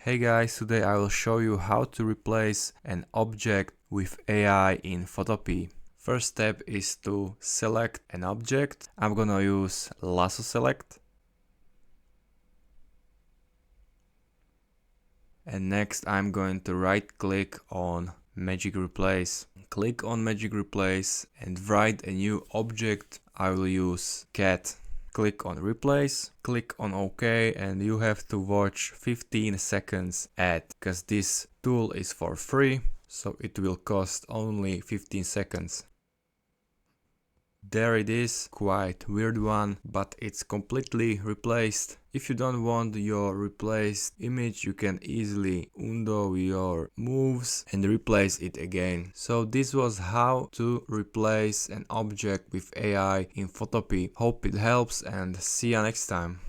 Hey guys, today I will show you how to replace an object with AI in Photopea. First step is to select an object. I'm gonna use lasso select. And next I'm going to right click on Magic Replace. Click on Magic Replace and write a new object. I will use cat. Click on replace, click on OK, and you have to watch 15 seconds ad because this tool is for free, so it will cost only 15 seconds. There it is, quite weird one, but it's completely replaced. If you don't want your replaced image, you can easily undo your moves and replace it again. So this was how to replace an object with AI in Photopea. Hope it helps and see you next time.